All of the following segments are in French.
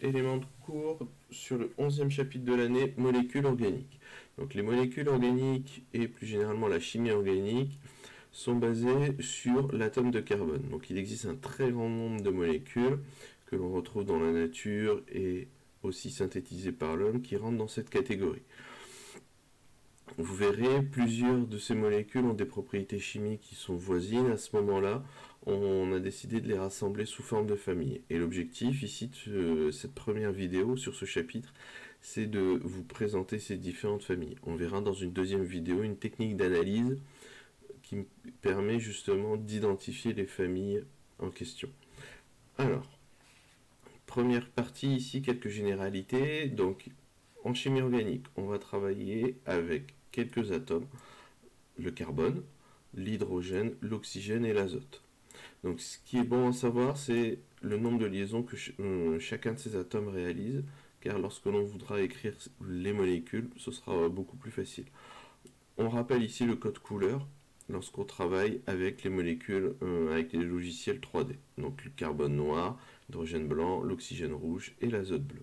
éléments de cours sur le 11e chapitre de l'année, molécules organiques. Donc les molécules organiques et plus généralement la chimie organique sont basées sur l'atome de carbone. Donc il existe un très grand nombre de molécules que l'on retrouve dans la nature et aussi synthétisées par l'homme qui rentrent dans cette catégorie. Vous verrez, plusieurs de ces molécules ont des propriétés chimiques qui sont voisines. À ce moment-là, on a décidé de les rassembler sous forme de famille. Et l'objectif ici de cette première vidéo sur ce chapitre, c'est de vous présenter ces différentes familles. On verra dans une deuxième vidéo une technique d'analyse qui permet justement d'identifier les familles en question. Alors, première partie ici, quelques généralités. Donc, en chimie organique, on va travailler avec quelques atomes, le carbone, l'hydrogène, l'oxygène et l'azote. Donc ce qui est bon à savoir, c'est le nombre de liaisons que chacun de ces atomes réalise, car lorsque l'on voudra écrire les molécules, ce sera beaucoup plus facile. On rappelle ici le code couleur lorsqu'on travaille avec les molécules, avec les logiciels 3D. Donc le carbone noir, l'hydrogène blanc, l'oxygène rouge et l'azote bleu.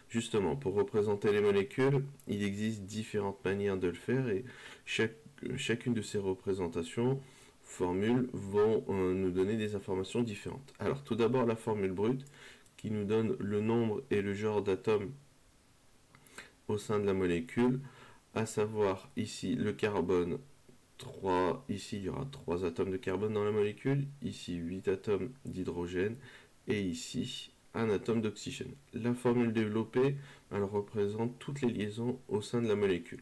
Justement, pour représenter les molécules, il existe différentes manières de le faire et chacune de ces représentations, formules, vont nous donner des informations différentes. Alors tout d'abord la formule brute qui nous donne le nombre et le genre d'atomes au sein de la molécule, à savoir ici le carbone 3, ici il y aura 3 atomes de carbone dans la molécule, ici 8 atomes d'hydrogène et ici un atome d'oxygène. La formule développée, elle représente toutes les liaisons au sein de la molécule.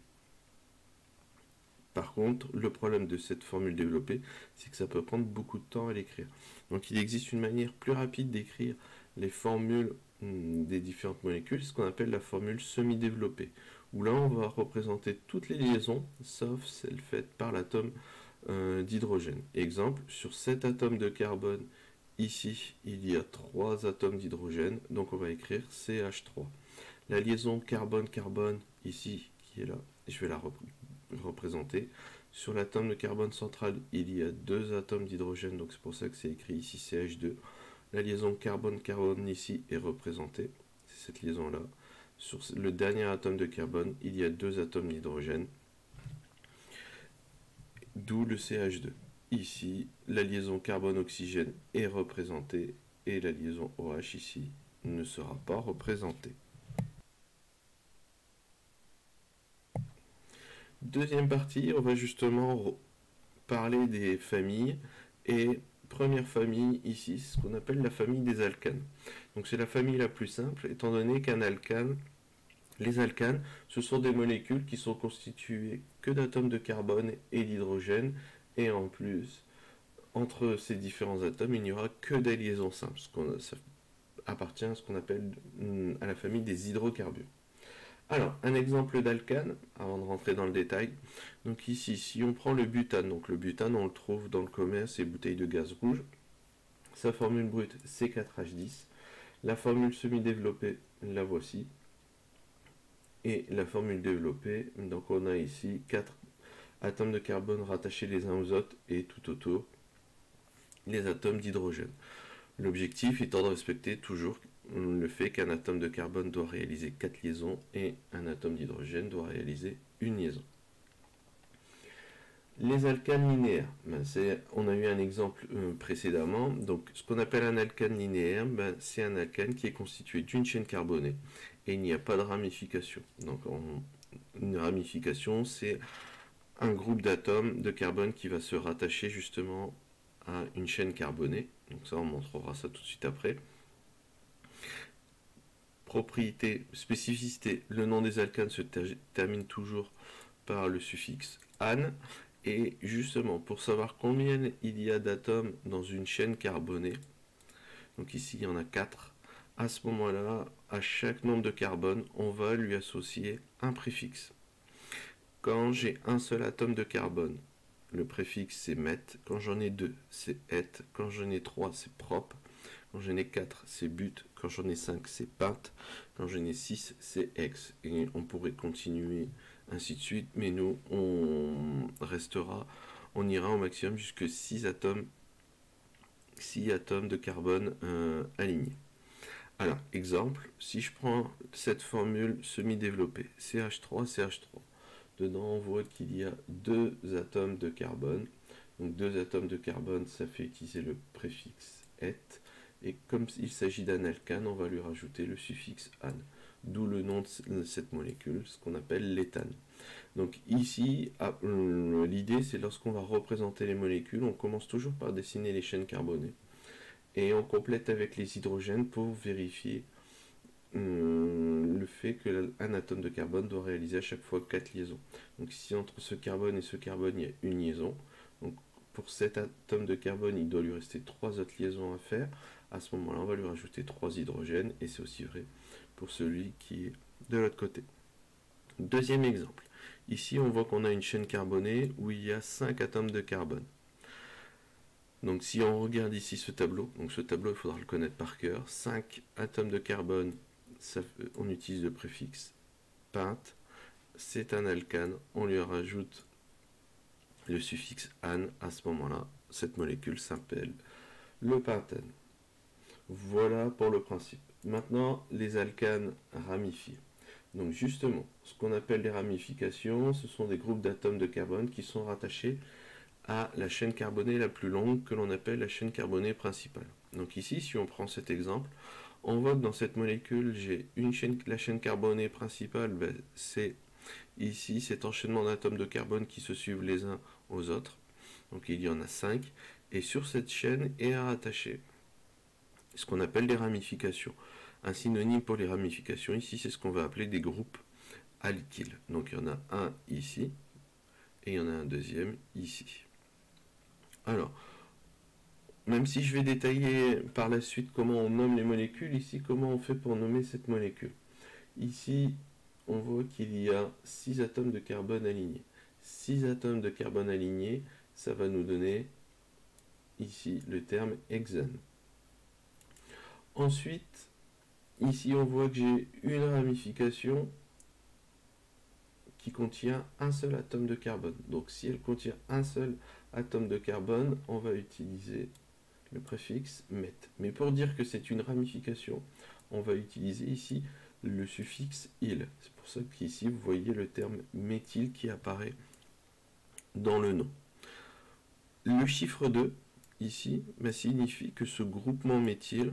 Par contre, le problème de cette formule développée, c'est que ça peut prendre beaucoup de temps à l'écrire. Donc il existe une manière plus rapide d'écrire les formules des différentes molécules, ce qu'on appelle la formule semi-développée, où là on va représenter toutes les liaisons, sauf celles faites par l'atome d'hydrogène. Exemple, sur cet atome de carbone, ici, il y a 3 atomes d'hydrogène, donc on va écrire CH3. La liaison carbone-carbone, ici, qui est là, je vais la représenter. Sur l'atome de carbone central, il y a 2 atomes d'hydrogène, donc c'est pour ça que c'est écrit ici CH2. La liaison carbone-carbone ici est représentée, c'est cette liaison-là. Sur le dernier atome de carbone, il y a 2 atomes d'hydrogène, d'où le CH2. Ici, la liaison carbone-oxygène est représentée et la liaison OH ici ne sera pas représentée. Deuxième partie, on va justement parler des familles et première famille ici, c'est ce qu'on appelle la famille des alcanes. Donc c'est la famille la plus simple étant donné qu'un alcane, les alcanes, ce sont des molécules qui sont constituées que d'atomes de carbone et d'hydrogène et en plus entre ces différents atomes il n'y aura que des liaisons simples, ça appartient à ce qu'on appelle à la famille des hydrocarbures. Alors, un exemple d'alcane, avant de rentrer dans le détail. Donc ici, si on prend le butane, donc le butane, on le trouve dans le commerce et bouteilles de gaz rouge. Sa formule brute, C4H10. La formule semi-développée, la voici. Et la formule développée, donc on a ici 4 atomes de carbone rattachés les uns aux autres et tout autour les atomes d'hydrogène. L'objectif étant de respecter toujours le fait qu'un atome de carbone doit réaliser 4 liaisons et un atome d'hydrogène doit réaliser une liaison. Les alcanes linéaires, on a eu un exemple précédemment. Donc ce qu'on appelle un alcane linéaire, c'est un alcane qui est constitué d'une chaîne carbonée et il n'y a pas de ramification. Donc une ramification, c'est un groupe d'atomes de carbone qui va se rattacher justement à une chaîne carbonée. Donc ça, on montrera ça tout de suite après. Propriété, spécificité, le nom des alcanes se termine toujours par le suffixe -ane. Et justement, pour savoir combien il y a d'atomes dans une chaîne carbonée, donc ici il y en a 4, à ce moment-là, à chaque nombre de carbone, on va lui associer un préfixe. Quand j'ai un seul atome de carbone, le préfixe c'est met, quand j'en ai 2 c'est et, quand j'en ai 3 c'est prop, quand j'en ai 4 c'est but, quand j'en ai 5 c'est pint, quand j'en ai 6 c'est ex. Et on pourrait continuer ainsi de suite, mais nous on ira au maximum jusqu'à 6 atomes de carbone alignés. Alors, exemple, si je prends cette formule semi-développée, CH3, CH3, dedans on voit qu'il y a deux atomes de carbone. Donc deux atomes de carbone, ça fait utiliser le préfixe et. Et comme il s'agit d'un alcane, on va lui rajouter le suffixe ane. D'où le nom de cette molécule, ce qu'on appelle l'éthane. Donc ici, l'idée c'est lorsqu'on va représenter les molécules, on commence toujours par dessiner les chaînes carbonées. Et on complète avec les hydrogènes pour vérifier le fait qu'un atome de carbone doit réaliser à chaque fois 4 liaisons. Donc ici, entre ce carbone et ce carbone, il y a une liaison. Donc pour cet atome de carbone, il doit lui rester 3 autres liaisons à faire. À ce moment-là, on va lui rajouter 3 hydrogènes, et c'est aussi vrai pour celui qui est de l'autre côté. Deuxième exemple. Ici, on voit qu'on a une chaîne carbonée où il y a 5 atomes de carbone. Donc si on regarde ici ce tableau, donc ce tableau, il faudra le connaître par cœur. 5 atomes de carbone, on utilise le préfixe pente. C'est un alcane, on lui rajoute le suffixe ane. À ce moment-là, cette molécule s'appelle le pentane. Voilà pour le principe. Maintenant, les alcanes ramifiés. Donc justement, ce qu'on appelle les ramifications, ce sont des groupes d'atomes de carbone qui sont rattachés à la chaîne carbonée la plus longue que l'on appelle la chaîne carbonée principale. Donc ici, si on prend cet exemple, on voit que dans cette molécule, j'ai la chaîne carbonée principale, c'est ici cet enchaînement d'atomes de carbone qui se suivent les uns aux autres. Donc il y en a 5. Et sur cette chaîne est rattaché ce qu'on appelle des ramifications. Un synonyme pour les ramifications, ici, c'est ce qu'on va appeler des groupes alkyles. Donc il y en a un ici, et il y en a un deuxième ici. Alors, même si je vais détailler par la suite comment on nomme les molécules, ici, comment on fait pour nommer cette molécule. Ici, on voit qu'il y a 6 atomes de carbone alignés. 6 atomes de carbone alignés, ça va nous donner ici le terme hexane. Ensuite, ici on voit que j'ai une ramification qui contient un seul atome de carbone. Donc si elle contient un seul atome de carbone, on va utiliser le préfixe met. Mais pour dire que c'est une ramification, on va utiliser ici le suffixe il. C'est pour ça qu'ici vous voyez le terme méthyle qui apparaît dans le nom. Le chiffre 2, ici, signifie que ce groupement méthyle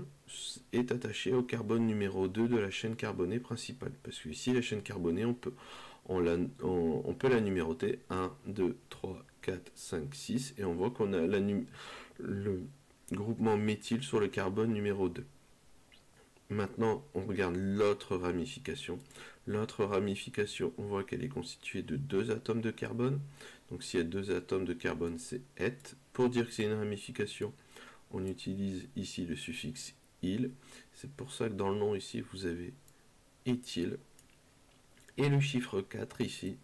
est attaché au carbone numéro 2 de la chaîne carbonée principale. Parce que ici, la chaîne carbonée, on peut la numéroter 1, 2, 3, 4, 5, 6, et on voit qu'on a le groupement méthyle sur le carbone numéro 2. Maintenant, on regarde l'autre ramification. L'autre ramification, on voit qu'elle est constituée de 2 atomes de carbone. Donc s'il y a 2 atomes de carbone, c'est et. Pour dire que c'est une ramification, on utilise ici le suffixe il. C'est pour ça que dans le nom ici, vous avez éthyle. Et le chiffre 4 ici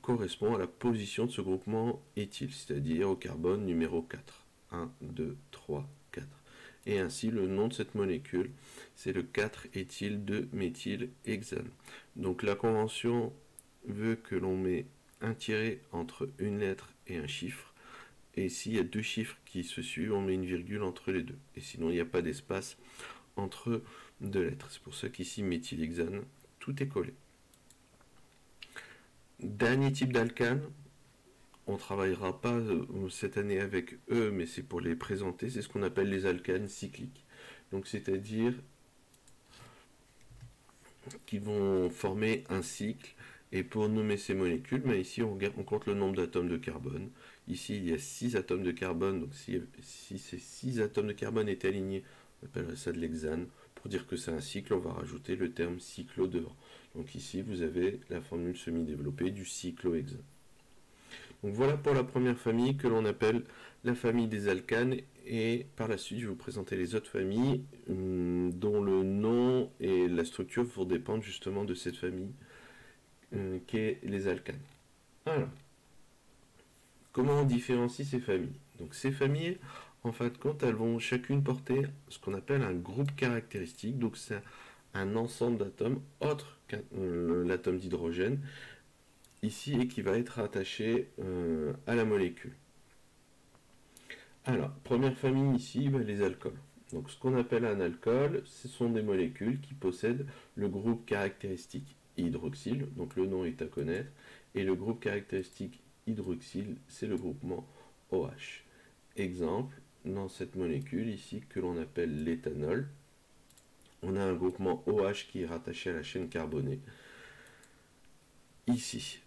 correspond à la position de ce groupement éthyle, c'est-à-dire au carbone numéro 4. 1, 2, 3, 4. Et ainsi, le nom de cette molécule, c'est le 4-éthyl-2-méthylhexane. Donc la convention veut que l'on met un tiret entre une lettre et un chiffre. Et s'il y a 2 chiffres qui se suivent, on met une virgule entre les deux. Et sinon, il n'y a pas d'espace entre 2 lettres. C'est pour ça qu'ici, méthylhexane, tout est collé. Dernier type d'alcane, on ne travaillera pas cette année avec eux, mais c'est pour les présenter, c'est ce qu'on appelle les alcanes cycliques. Donc c'est-à-dire qui vont former un cycle, et pour nommer ces molécules, ici on compte le nombre d'atomes de carbone. Ici il y a 6 atomes de carbone, donc si ces 6 atomes de carbone étaient alignés, on appellerait ça de l'hexane. Pour dire que c'est un cycle, on va rajouter le terme cyclo devant. Donc ici vous avez la formule semi-développée du cyclohexane. Donc voilà pour la première famille que l'on appelle la famille des alcanes, et par la suite je vais vous présenter les autres familles dont le nom et la structure vont dépendre justement de cette famille qu'est les alcanes. Alors, comment on différencie ces familles? Donc ces familles, en fin de compte, elles vont chacune porter ce qu'on appelle un groupe caractéristique, donc c'est un ensemble d'atomes autre qu'un l'atome d'hydrogène, ici, et qui va être attaché à la molécule. Alors, première famille ici, les alcools. Donc ce qu'on appelle un alcool, ce sont des molécules qui possèdent le groupe caractéristique hydroxyle, donc le nom est à connaître, et le groupe caractéristique hydroxyle, c'est le groupement OH. Exemple, dans cette molécule ici que l'on appelle l'éthanol, on a un groupement OH qui est rattaché à la chaîne carbonée. Ici,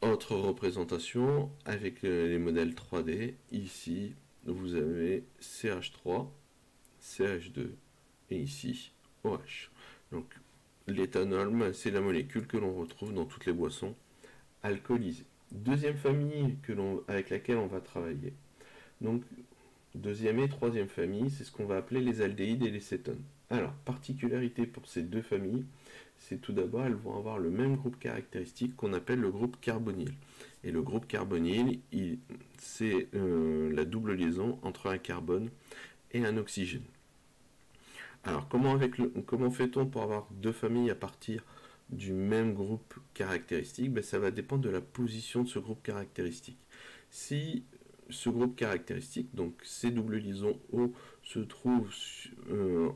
autre représentation avec les modèles 3D, ici vous avez CH3, CH2 et ici OH. Donc l'éthanol, c'est la molécule que l'on retrouve dans toutes les boissons alcoolisées. Deuxième famille avec laquelle on va travailler. Donc deuxième et troisième famille, c'est ce qu'on va appeler les aldéhydes et les cétones. Alors, particularité pour ces deux familles, c'est tout d'abord, elles vont avoir le même groupe caractéristique qu'on appelle le groupe carbonyle. Et le groupe carbonyle, c'est la double liaison entre un carbone et un oxygène. Alors, comment fait-on pour avoir deux familles à partir du même groupe caractéristique? Ça va dépendre de la position de ce groupe caractéristique. Si ce groupe caractéristique, donc ces doubles liaisons O, se trouve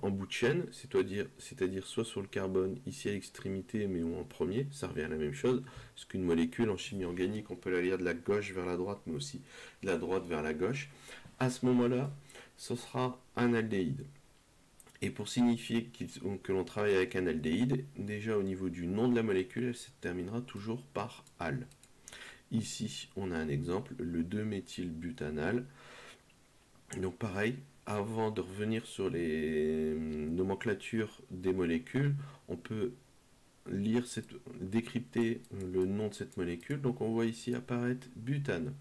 en bout de chaîne, c'est-à-dire soit sur le carbone, ici à l'extrémité, mais ou en premier, ça revient à la même chose, parce qu'une molécule en chimie organique, on peut la lire de la gauche vers la droite, mais aussi de la droite vers la gauche. À ce moment-là, ce sera un aldéhyde. Et pour signifier que l'on travaille avec un aldéhyde, déjà au niveau du nom de la molécule, elle se terminera toujours par al. Ici, on a un exemple, le 2-méthylbutanal. Donc pareil, avant de revenir sur les nomenclatures des molécules, on peut décrypter le nom de cette molécule. Donc on voit ici apparaître butane.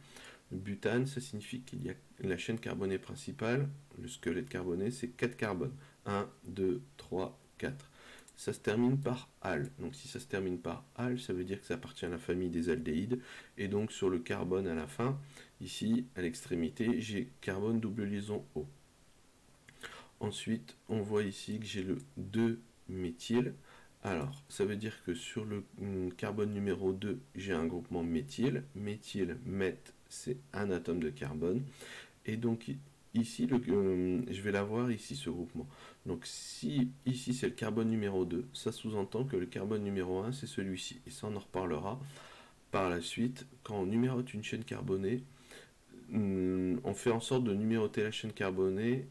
Butane, ça signifie qu'il y a la chaîne carbonée principale, le squelette carboné, c'est 4 carbones. 1, 2, 3, 4. Ça se termine par al. Donc si ça se termine par al, ça veut dire que ça appartient à la famille des aldéhydes. Et donc sur le carbone à la fin, ici à l'extrémité, j'ai carbone double liaison O. Ensuite, on voit ici que j'ai le 2-méthyle. Alors, ça veut dire que sur le carbone numéro 2, j'ai un groupement méthyle. Méthyle, meth, c'est un atome de carbone. Et donc ici, je vais l'avoir ici, ce groupement. Donc si ici c'est le carbone numéro 2, ça sous-entend que le carbone numéro 1, c'est celui-ci. Et ça, on en reparlera par la suite. Quand on numérote une chaîne carbonée, on fait en sorte de numéroter la chaîne carbonée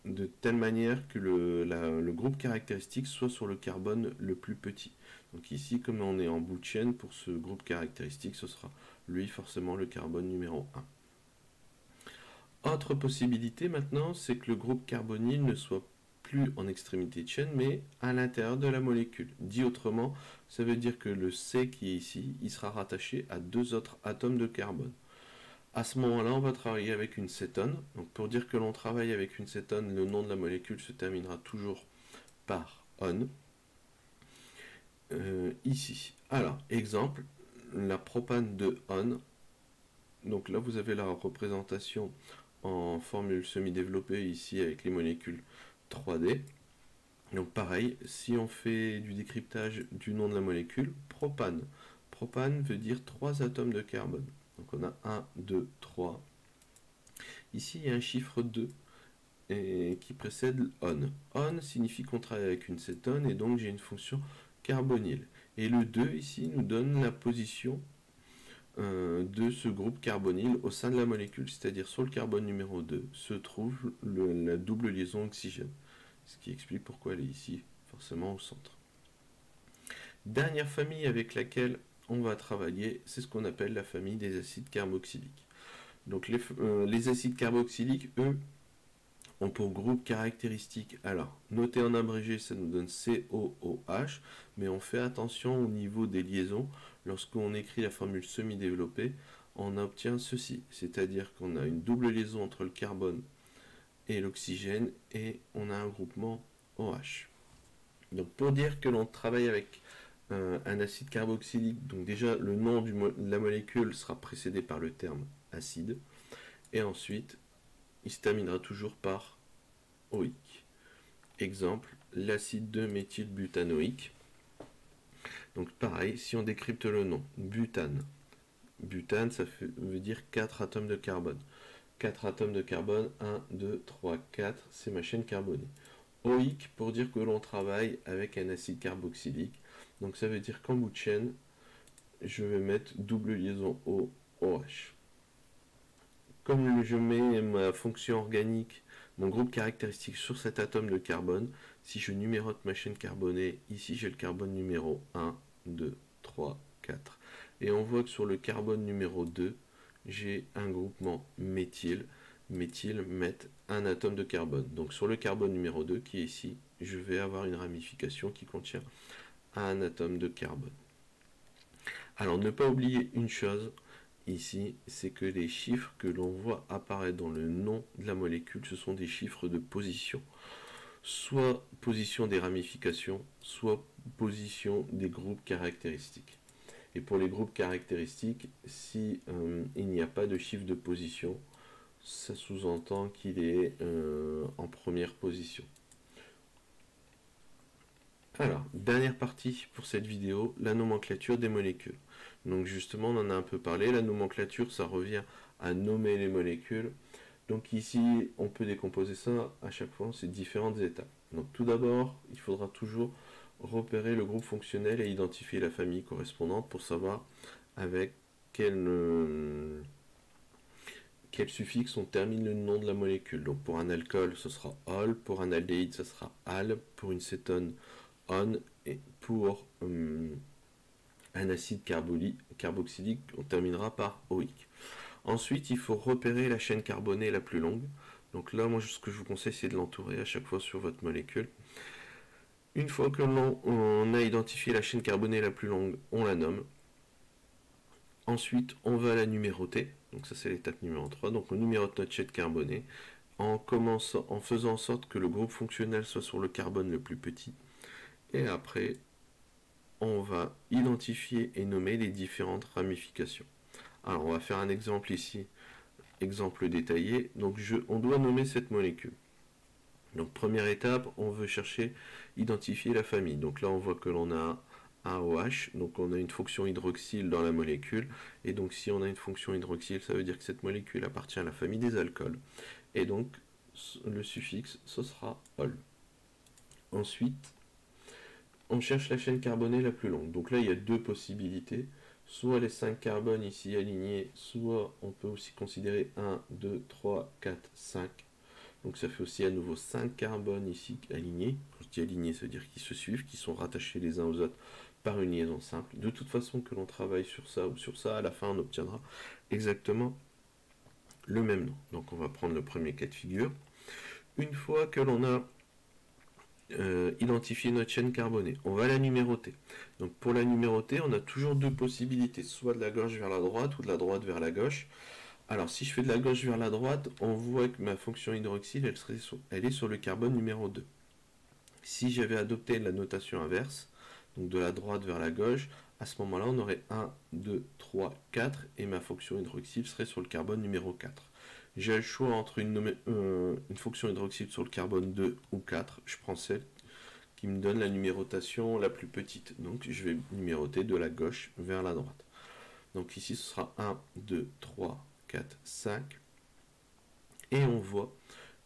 de telle manière que le groupe caractéristique soit sur le carbone le plus petit. Donc ici, comme on est en bout de chaîne, pour ce groupe caractéristique, ce sera lui forcément le carbone numéro 1. Autre possibilité maintenant, c'est que le groupe carbonyle ne soit plus en extrémité de chaîne, mais à l'intérieur de la molécule. Dit autrement, ça veut dire que le C qui est ici, il sera rattaché à deux autres atomes de carbone. À ce moment-là, on va travailler avec une cétone. Donc pour dire que l'on travaille avec une cétone, le nom de la molécule se terminera toujours par on. Ici. Alors, exemple, la propane de on. Donc là, vous avez la représentation en formule semi-développée ici avec les molécules 3D. Donc pareil, si on fait du décryptage du nom de la molécule, propane. Propane veut dire 3 atomes de carbone. Donc on a 1, 2, 3. Ici, il y a un chiffre 2 qui précède on. On signifie qu'on travaille avec une cétone et donc j'ai une fonction carbonyle. Et le 2 ici nous donne la position de ce groupe carbonyle au sein de la molécule, c'est-à-dire sur le carbone numéro 2 se trouve la double liaison oxygène, ce qui explique pourquoi elle est ici forcément au centre. Dernière famille avec laquelle on va travailler, c'est ce qu'on appelle la famille des acides carboxyliques. Donc les acides carboxyliques, eux, ont pour groupe caractéristique, alors noté en abrégé, ça nous donne COOH, mais on fait attention au niveau des liaisons. Lorsqu'on écrit la formule semi-développée, on obtient ceci, c'est-à-dire qu'on a une double liaison entre le carbone et l'oxygène et on a un groupement OH. Donc pour dire que l'on travaille avec un acide carboxylique, donc déjà le nom de la molécule sera précédé par le terme acide, et ensuite il se terminera toujours par oïque. Exemple, l'acide 2-méthylbutanoïque. Donc pareil, si on décrypte le nom, butane. Butane, ça veut dire 4 atomes de carbone. 4 atomes de carbone, 1, 2, 3, 4, c'est ma chaîne carbonée. OIC pour dire que l'on travaille avec un acide carboxylique. Donc ça veut dire qu'en bout de chaîne, je vais mettre double liaison O-OH. Comme je mets ma fonction organique, mon groupe caractéristique sur cet atome de carbone, si je numérote ma chaîne carbonée, ici j'ai le carbone numéro 1, 2, 3, 4. Et on voit que sur le carbone numéro 2, j'ai un groupement méthyle. Méthyle met un atome de carbone. Donc sur le carbone numéro 2 qui est ici, je vais avoir une ramification qui contient un atome de carbone. Alors ne pas oublier une chose ici, c'est que les chiffres que l'on voit apparaître dans le nom de la molécule, ce sont des chiffres de position. Soit position des ramifications, soit position des groupes caractéristiques. Et pour les groupes caractéristiques, si il n'y a pas de chiffre de position, ça sous-entend qu'il est en première position. Alors, dernière partie pour cette vidéo, la nomenclature des molécules. Donc justement, on en a un peu parlé, la nomenclature, ça revient à nommer les molécules. Donc ici, on peut décomposer ça à chaque fois, c'est différentes étapes. Donc tout d'abord, il faudra toujours repérer le groupe fonctionnel et identifier la famille correspondante pour savoir avec quel suffixe on termine le nom de la molécule. Donc pour un alcool, ce sera ol, pour un aldéhyde, ce sera al, pour une cétone, on, et pour un acide carboxylique, on terminera par oïc. Ensuite, il faut repérer la chaîne carbonée la plus longue. Donc là, moi, ce que je vous conseille, c'est de l'entourer à chaque fois sur votre molécule. Une fois que l'on a identifié la chaîne carbonée la plus longue, on la nomme. Ensuite, on va la numéroter. Donc ça, c'est l'étape numéro 3. Donc on numérote notre chaîne carbonée en faisant en sorte que le groupe fonctionnel soit sur le carbone le plus petit. Et après, on va identifier et nommer les différentes ramifications. Alors, on va faire un exemple ici, exemple détaillé. Donc, on doit nommer cette molécule. Donc, première étape, on veut chercher, identifier la famille. Donc là, on voit que l'on a un OH, donc on a une fonction hydroxyle dans la molécule. Et donc, si on a une fonction hydroxyle, ça veut dire que cette molécule appartient à la famille des alcools. Et donc, le suffixe, ce sera ol. Ensuite, on cherche la chaîne carbonée la plus longue. Donc là, il y a deux possibilités. Soit les 5 carbones ici alignés, soit on peut aussi considérer 1, 2, 3, 4, 5. Donc ça fait aussi à nouveau 5 carbones ici alignés. Quand je dis alignés, ça veut dire qu'ils se suivent, qu'ils sont rattachés les uns aux autres par une liaison simple. De toute façon, que l'on travaille sur ça ou sur ça, à la fin, on obtiendra exactement le même nom. Donc on va prendre le premier cas de figure. Une fois que l'on a identifier notre chaîne carbonée. On va la numéroter. Donc pour la numéroter, on a toujours deux possibilités, soit de la gauche vers la droite ou de la droite vers la gauche. Alors si je fais de la gauche vers la droite, on voit que ma fonction hydroxyle, elle est sur le carbone numéro 2. Si j'avais adopté la notation inverse, donc de la droite vers la gauche, à ce moment-là, on aurait 1, 2, 3, 4, et ma fonction hydroxyle serait sur le carbone numéro 4. J'ai le choix entre une fonction hydroxyle sur le carbone 2 ou 4. Je prends celle qui me donne la numérotation la plus petite. Donc je vais numéroter de la gauche vers la droite. Donc ici ce sera 1, 2, 3, 4, 5. Et on voit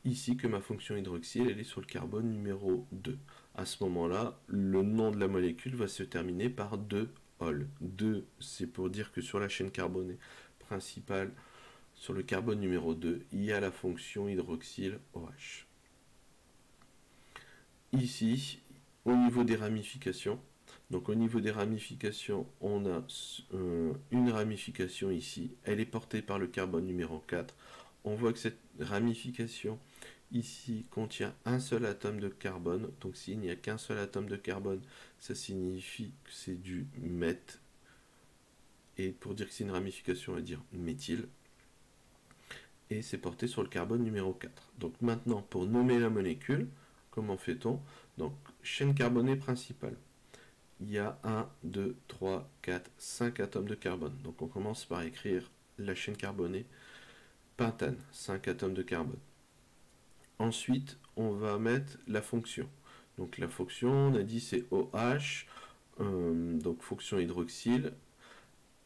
ici que ma fonction hydroxyle, elle est sur le carbone numéro 2. À ce moment-là, le nom de la molécule va se terminer par 2-ol. 2, c'est pour dire que sur la chaîne carbonée principale, sur le carbone numéro 2, il y a la fonction hydroxyle OH. Ici, au niveau des ramifications, donc au niveau des ramifications, on a une ramification ici, elle est portée par le carbone numéro 4. On voit que cette ramification ici contient un seul atome de carbone, donc s'il n'y a qu'un seul atome de carbone, ça signifie que c'est du meth, et pour dire que c'est une ramification, on va dire méthyle, et c'est porté sur le carbone numéro 4. Donc maintenant, pour nommer la molécule, comment fait-on? Donc, chaîne carbonée principale. Il y a 1, 2, 3, 4, 5 atomes de carbone. Donc on commence par écrire la chaîne carbonée. Pentane, 5 atomes de carbone. Ensuite, on va mettre la fonction. Donc la fonction, on a dit c'est OH, donc fonction hydroxyle.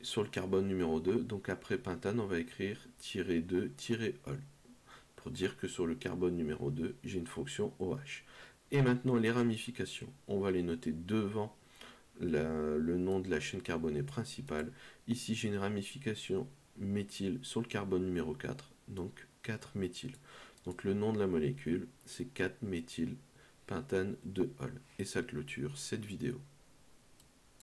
sur le carbone numéro 2, donc après pentane, on va écrire -2-ol, pour dire que sur le carbone numéro 2, j'ai une fonction OH. Et maintenant, les ramifications, on va les noter devant le nom de la chaîne carbonée principale. Ici, j'ai une ramification méthyle sur le carbone numéro 4, donc 4-méthyle. Donc le nom de la molécule, c'est 4-méthylpentane 2-ol. Et ça clôture cette vidéo.